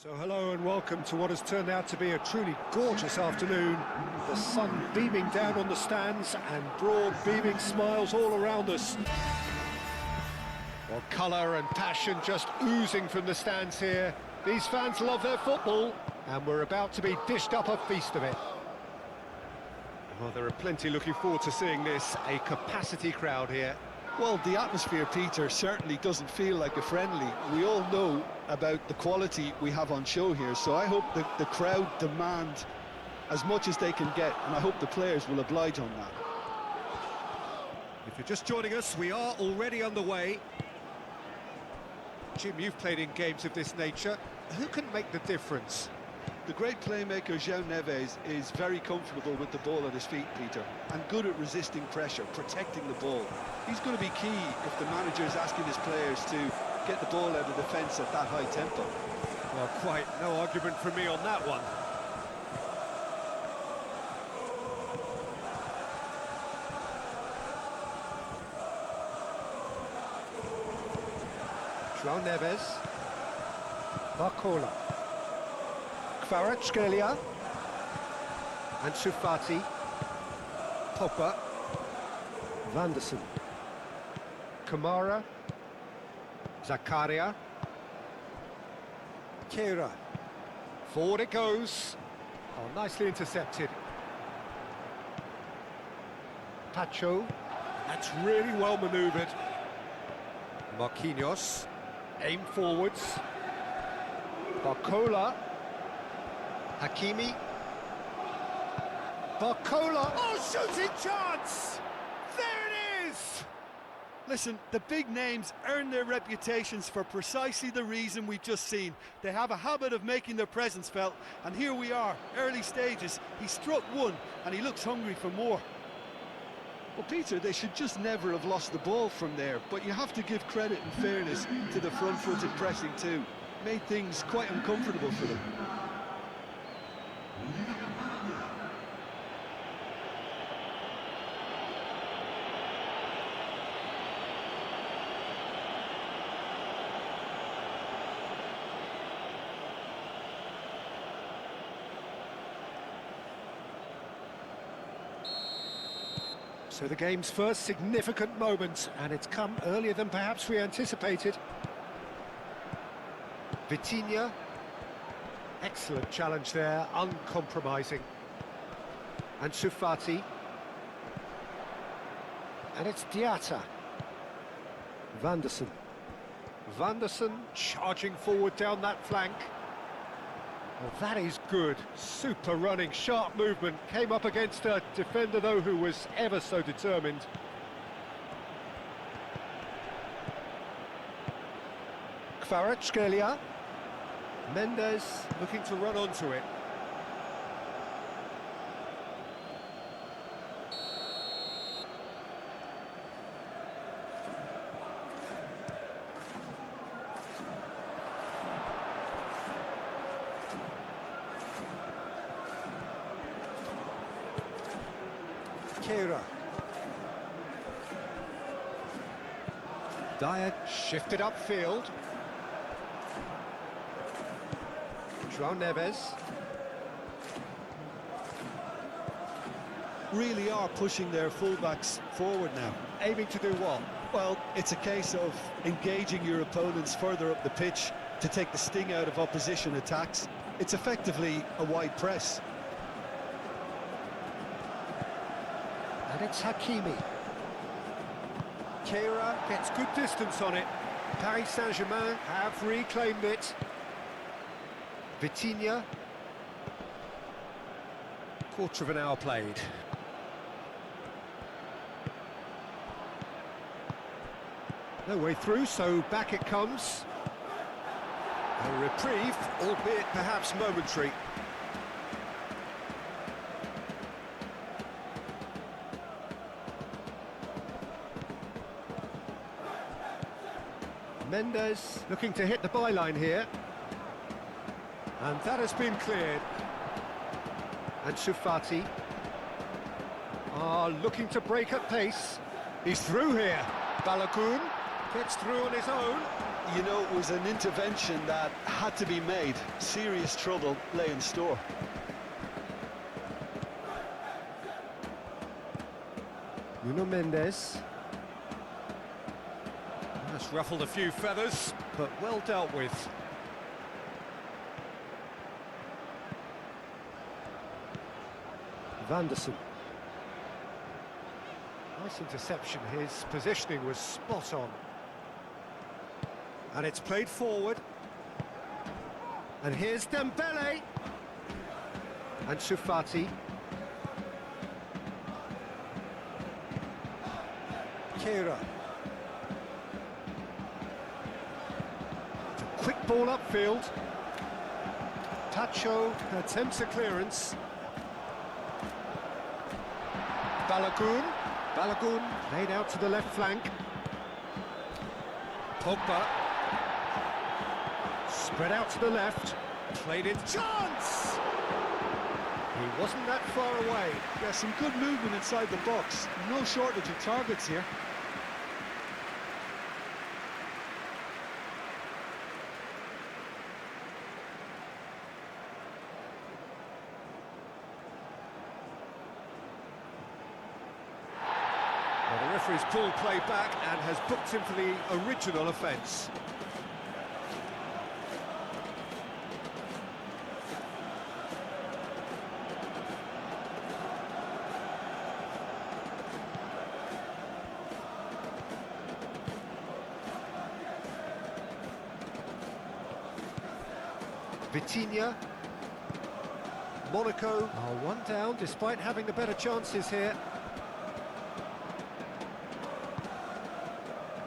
So hello and welcome to what has turned out to be a truly gorgeous afternoon. The sun beaming down on the stands and broad beaming smiles all around us. Well, colour and passion just oozing from the stands here. These fans love their football and we're about to be dished up a feast of it. Well, there are plenty looking forward to seeing this, a capacity crowd here. Well, the atmosphere, Peter, certainly doesn't feel like a friendly. We all know about the quality we have on show here, so I hope that the crowd demand as much as they can get, and I hope the players will oblige on that. If you're just joining us, we are already underway. Jim, you've played in games of this nature. Who can make the difference? The great playmaker João Neves is very comfortable with the ball at his feet, Peter, and good at resisting pressure, protecting the ball. He's going to be key if the manager is asking his players to get the ball out of defence at that high tempo. Well, quite no argument from me on that one. João Neves. Barcola. Kvaratskhelia. And Fati. Pogba. Vanderson. Kamara. Zakaria. Kehrer. Forward it goes. Oh, nicely intercepted. Pacho. That's really well manoeuvred. Marquinhos. Aim forwards. Barcola. Hakimi. Barcola. Oh, shooting chance! There it is! Listen, the big names earn their reputations for precisely the reason we've just seen. They have a habit of making their presence felt, and here we are, early stages. He struck one, and he looks hungry for more. Well, Peter, they should just never have lost the ball from there, but you have to give credit and fairness to the front-footed pressing too. Made things quite uncomfortable for them. So the game's first significant moment, and it's come earlier than perhaps we anticipated. Vitinha. Excellent challenge there, uncompromising. And Fati. And it's Diatta. Vanderson. Vanderson charging forward down that flank. Well, that is good. Super running, sharp movement. Came up against a defender, though, who was ever so determined. Kvaratskhelia. Mendes looking to run onto it. Kehrer. Dyer shifted upfield. João Neves. Really are pushing their fullbacks forward now. Aiming to do what? Well, it's a case of engaging your opponents further up the pitch to take the sting out of opposition attacks. It's effectively a wide press. And it's Hakimi. Kehrer gets good distance on it. Paris Saint-Germain have reclaimed it. Vitinha. Quarter of an hour played. No way through, so back it comes. A reprieve, albeit perhaps momentary. Mendes looking to hit the byline here. And that has been cleared. And Fati are looking to break at pace. He's through here. Balogun gets through on his own. You know, it was an intervention that had to be made. Serious trouble lay in store. Nuno Mendes. That's ruffled a few feathers, but well dealt with. Vanderson. Nice interception, his positioning was spot on. And it's played forward. And here's Dembele. And Shufati. Kira. It's a quick ball upfield. Tacho attempts a clearance. Balogun. Balogun laid out to the left flank. Pogba. Spread out to the left. Played in. Chance! He wasn't that far away. Yeah, some good movement inside the box. No shortage of targets here. Well, the referee's pulled play back and has booked him for the original offence. Vitinha. Monaco are one down despite having the better chances here.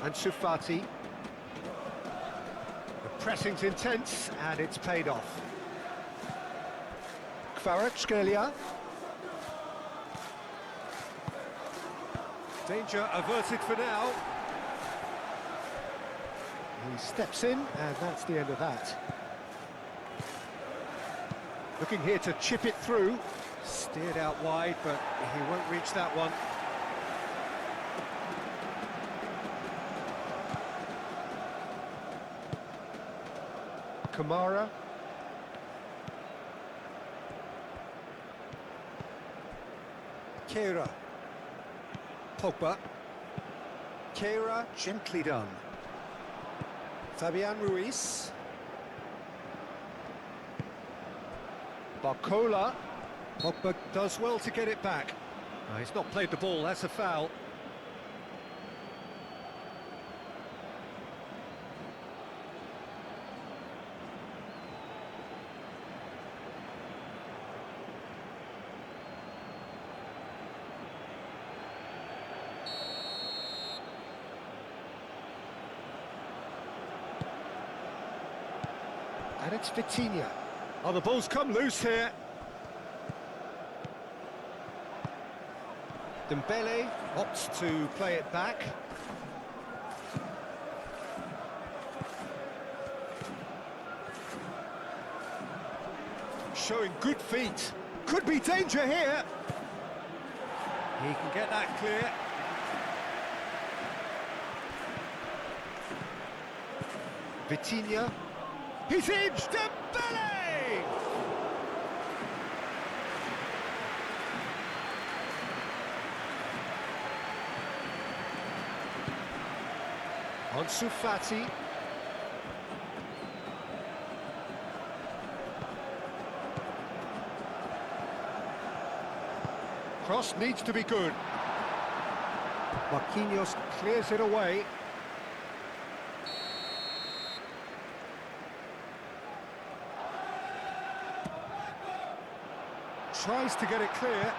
And Shufati. The pressing's intense and it's paid off. Kvaratskhelia. Danger averted for now. He steps in and that's the end of that. Looking here to chip it through. Steered out wide, but he won't reach that one. Kamara. Kera. Pogba. Kera, gently done. Fabian Ruiz. Barcola. Pogba does well to get it back. He's not played the ball, that's a foul. And it's Vitinha. Oh, the ball's come loose here. Dembele opts to play it back. Showing good feet. Could be danger here. He can get that clear. Vitinha. He's in! Dembele! Ansu Fati. Cross needs to be good. Marquinhos clears it away. Tries to get it clear.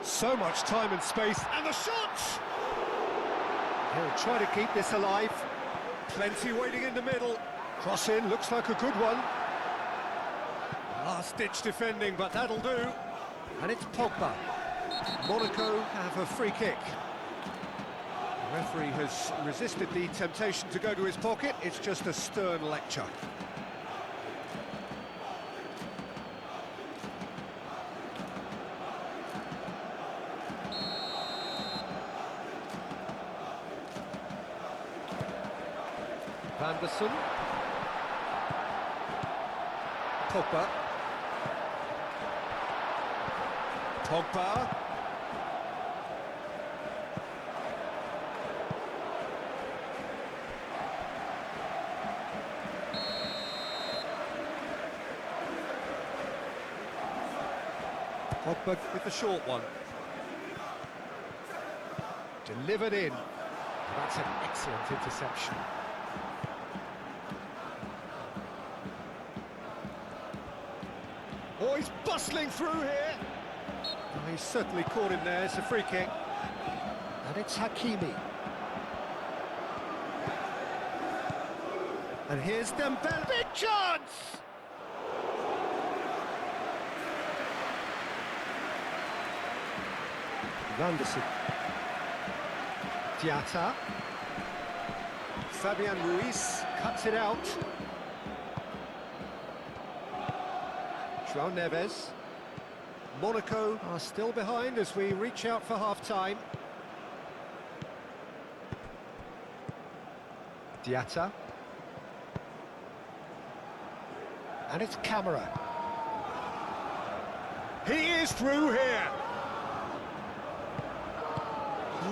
So much time and space, and the shot! He'll try to keep this alive. Plenty waiting in the middle. Cross in, looks like a good one. Last-ditch defending, but that'll do. And it's Pogba. Monaco have a free kick. The referee has resisted the temptation to go to his pocket. It's just a stern lecture. Anderson. Pogba. Pogba. Pogba with the short one. Delivered in. That's an excellent interception. Oh, he's bustling through here. Oh, he's certainly caught him there. It's a free kick. And it's Hakimi. And here's Dembele. Big chance! Vanderson. Diatta. Fabian Ruiz cuts it out. João Neves. Monaco are still behind as we reach out for half-time. Diatta. And it's Camera. He is through here.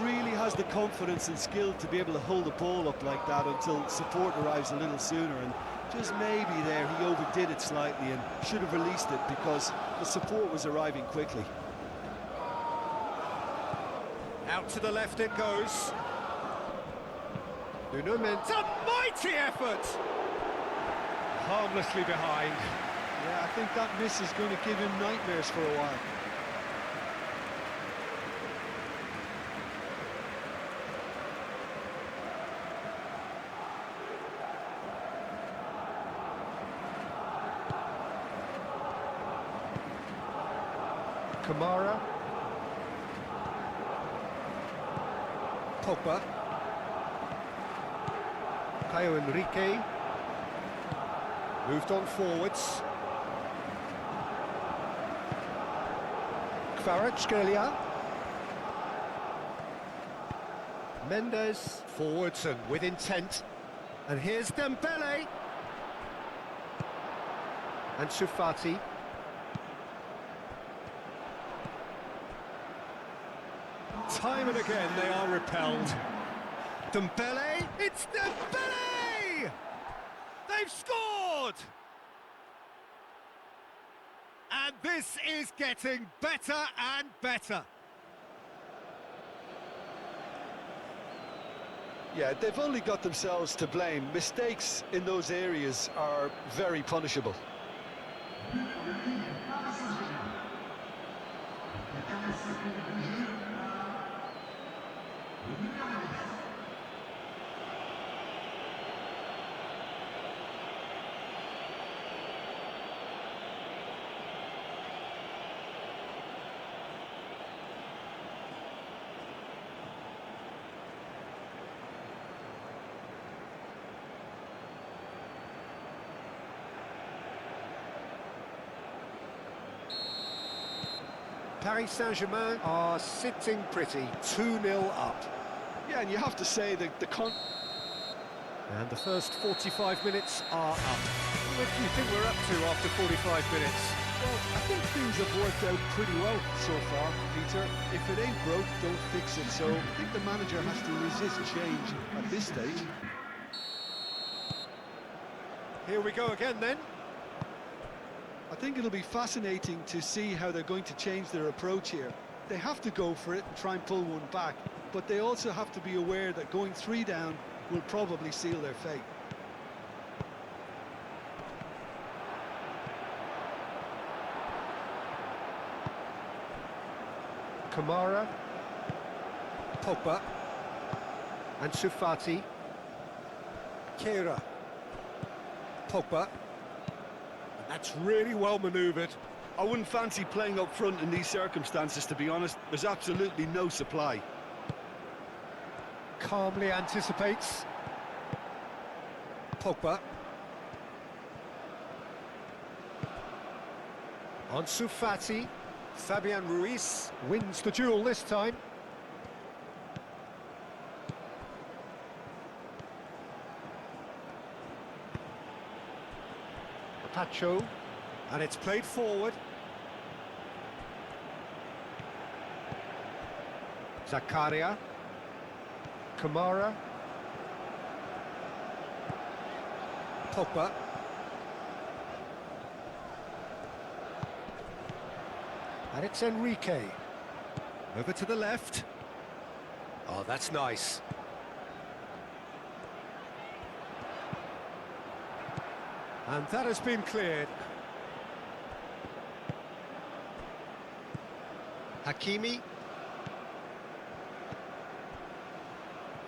Really has the confidence and skill to be able to hold the ball up like that until support arrives a little sooner, and just maybe there he overdid it slightly and should have released it because the support was arriving quickly. Out to the left it goes. Nuno Mendes, a mighty effort! Harmlessly behind. Yeah, I think that miss is going to give him nightmares for a while. Kamara. Pogba. Caio Henrique. Moved on forwards. Kvaratskhelia. Mendes. Forwards and with intent. And here's Dembele. And Sufati. Time and again they are repelled. Dembele, it's Dembele! They've scored! And this is getting better and better. Yeah, they've only got themselves to blame. Mistakes in those areas are very punishable. Paris Saint-Germain are sitting pretty, 2-0 up. Yeah, and you have to say that And the first 45 minutes are up. What do you think we're up to after 45 minutes? Well, I think things have worked out pretty well so far, Peter. If it ain't broke, don't fix it. So I think the manager has to resist change at this stage. Here we go again then. I think it'll be fascinating to see how they're going to change their approach here. They have to go for it and try and pull one back, but they also have to be aware that going 3 down will probably seal their fate. Kamara, Pogba, and Sufati. Kehra, Pogba. That's really well manoeuvred. I wouldn't fancy playing up front in these circumstances, to be honest. There's absolutely no supply. Calmly anticipates. Pogba. Ansu Fati. Fabian Ruiz wins the duel this time. Pacho, and it's played forward. Zakaria, Kamara, Pogba. And it's Enrique. Over to the left. Oh, that's nice. And that has been cleared. Hakimi.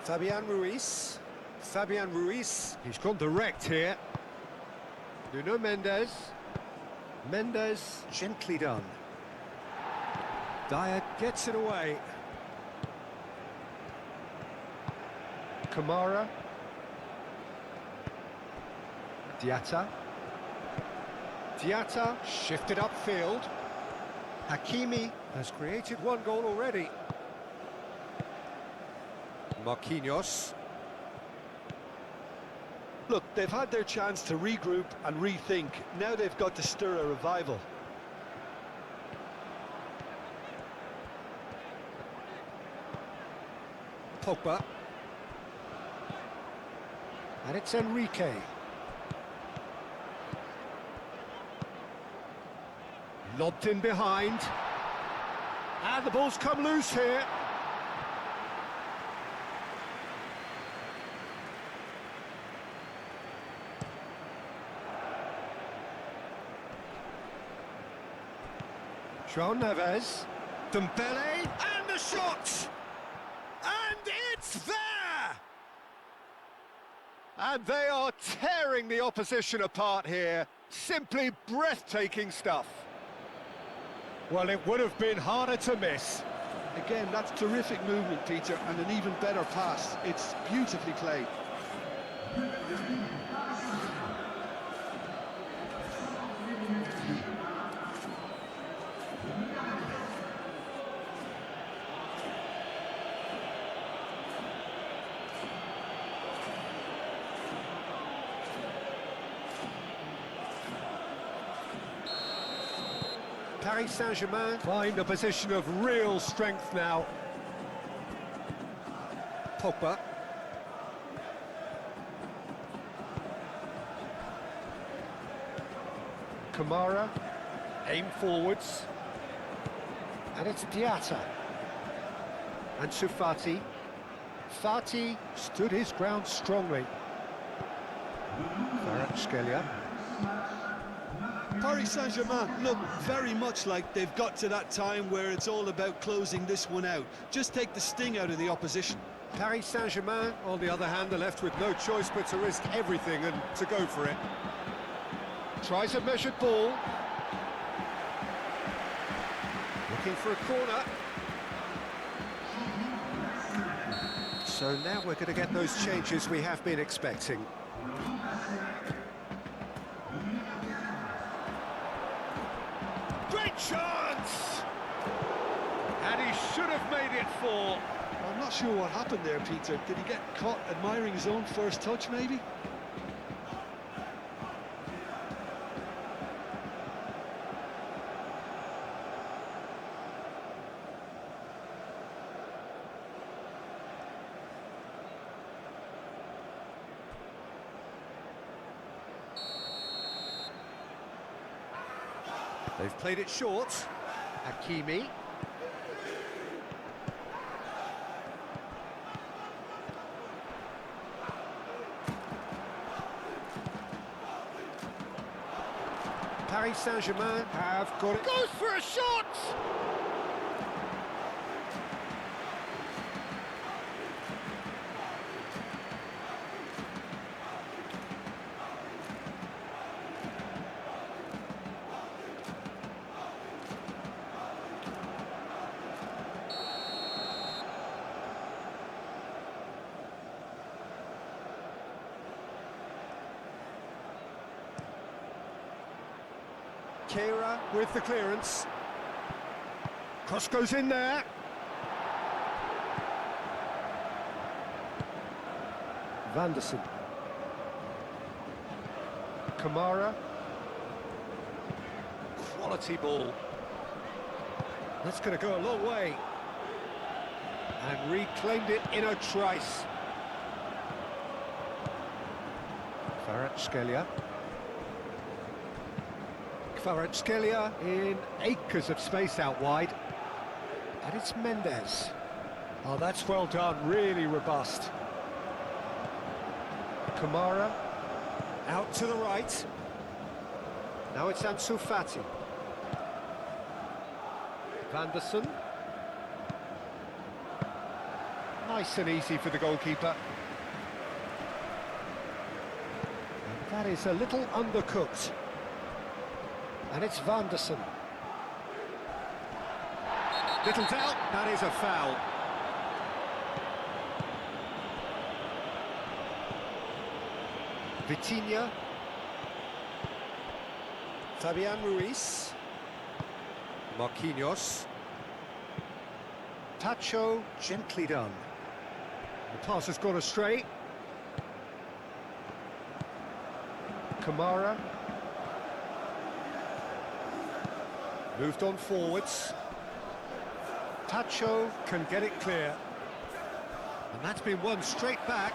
Fabian Ruiz. Fabian Ruiz. He's gone direct here. Nuno Mendes. Mendes, gently done. Dyer gets it away. Kamara. Diatta. Diatta shifted upfield. Hakimi has created one goal already. Marquinhos. Look, they've had their chance to regroup and rethink. Now they've got to stir a revival. Pogba. And it's Enrique. Lobbed in behind. And the ball's come loose here. João Neves. Dembele. And the shot! And it's there! And they are tearing the opposition apart here. Simply breathtaking stuff. Well, it would have been harder to miss. Again, that's terrific movement, Peter, and an even better pass. It's beautifully played. Paris Saint-Germain find a position of real strength now. Pogba. Kamara. Aim forwards. And it's Diatta. And Fati. Fati stood his ground strongly. Kvaratskhelia. Paris Saint-Germain look very much like they've got to that time where it's all about closing this one out. Just take the sting out of the opposition. Paris Saint-Germain, on the other hand, are left with no choice but to risk everything and to go for it. Tries a measured ball. Looking for a corner. So now we're going to get those changes we have been expecting. Great chance! And he should have made it 4. I'm not sure what happened there, Peter. Did he get caught admiring his own first touch, maybe? They've played it short. Hakimi. Paris Saint-Germain have got it. Goes for a shot! Kera with the clearance. Cross goes in there. Van der Sar. Kamara. quality ball. That's going to go a long way. And reclaimed it in a trice. Kvaratskhelia. Kvaratskhelia in acres of space out wide. And it's Mendes. Oh, that's well done, really robust. Kamara, out to the right. Now it's Ansu Fati. Van der Sar. Nice and easy for the goalkeeper. And that is a little undercooked. And it's Van der Sar. Little doubt, that is a foul. Vitinha. Fabian Ruiz. Marquinhos. Tacho, gently done. The pass has gone astray. Kamara. Moved on forwards. Tacho can get it clear. And that's been won straight back.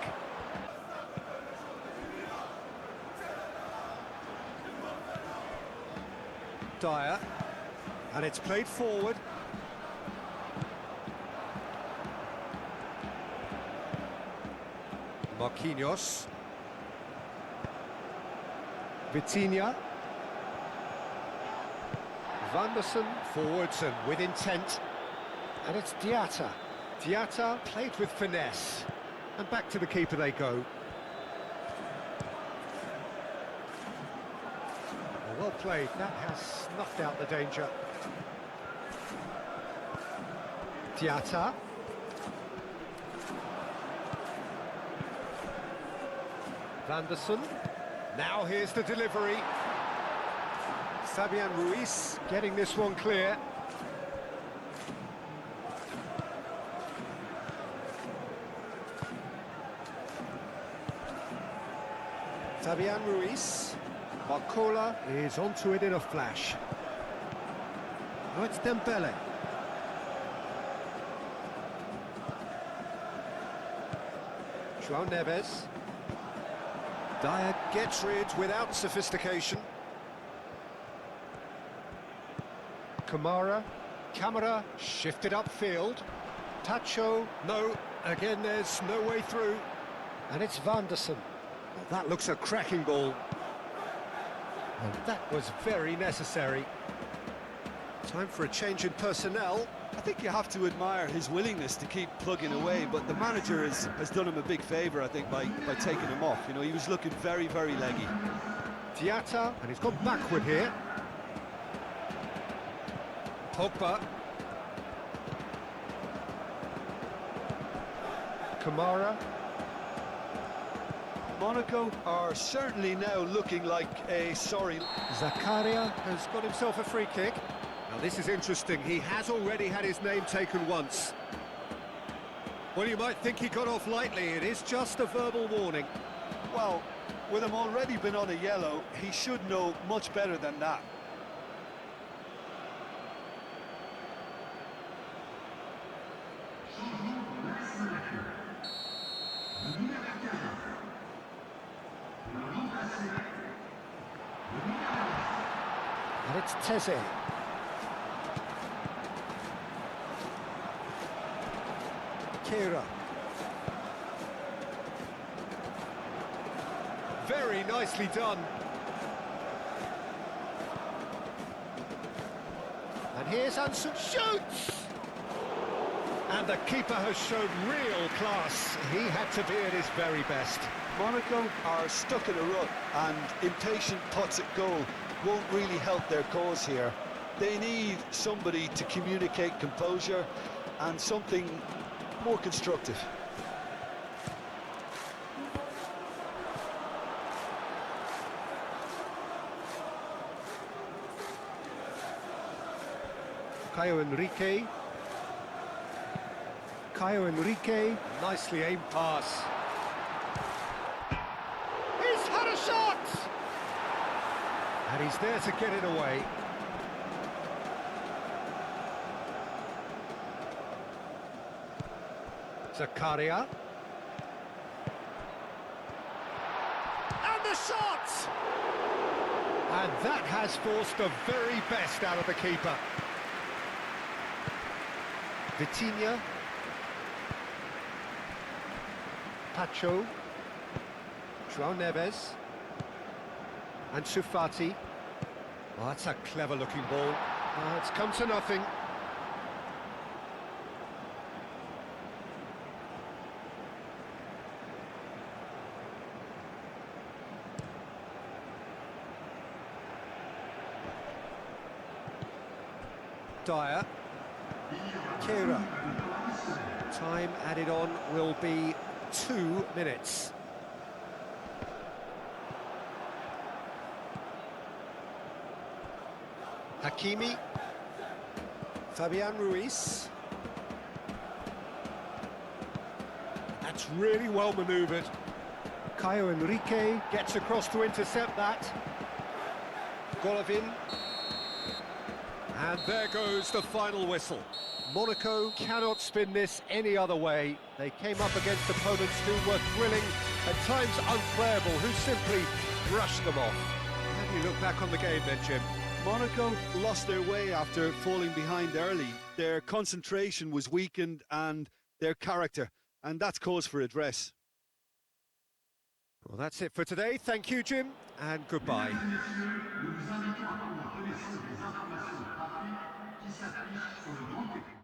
Dyer. And it's played forward. Marquinhos. Vitinha. Van der Sar forwards and with intent. And it's Diatta. Diatta played with finesse. And back to the keeper they go. Well played, that has snuffed out the danger. Diatta. Van der Sar. Now here's the delivery. Fabian Ruiz getting this one clear. Fabian Ruiz. Barcola is onto it in a flash. Now it's Dembele. João Neves. Dyer gets rid without sophistication. Kamara. Camera shifted upfield. Tacho. No. Again, there's no way through. And it's Van der Sar. Well, that looks a cracking ball. And that was very necessary. Time for a change in personnel. I think you have to admire his willingness to keep plugging away, but the manager has done him a big favour, I think, by taking him off. You know, he was looking very, very leggy. Diatta, and he's gone backward here. Pogba. Kamara. Monaco are certainly now looking like a sorry. Zakaria has got himself a free kick. Now this is interesting, he has already had his name taken once. Well, you might think he got off lightly, it is just a verbal warning. Well, with him already been on a yellow, he should know much better than that. And it's Teze. Kira. Very nicely done. And here's Ansu, shoots! And the keeper has shown real class. He had to be at his very best. Monaco are stuck in a rut, and impatient putts at goal won't really help their cause here. They need somebody to communicate composure and something more constructive. Caio Henrique, nicely aimed pass. He's had a shot! And he's there to get it away. Zakaria. And the shot! And that has forced the very best out of the keeper. Vitinha. Pacho. João Neves. And Sufati. Oh, that's a clever-looking ball. It's come to nothing. Dyer. Kira. Time added on will be 2 minutes. Hakimi. Fabian Ruiz. That's really well manoeuvred. Caio Henrique gets across to intercept that. Golovin. And there goes the final whistle. Monaco cannot spin this any other way. They came up against opponents who were thrilling, at times unplayable, who simply brushed them off. How do you look back on the game then, Jim? Monaco lost their way after falling behind early. Their concentration was weakened and their character, and that's cause for address. Well, that's it for today. Thank you, Jim, and goodbye. Qui s'affiche sur le grand écran.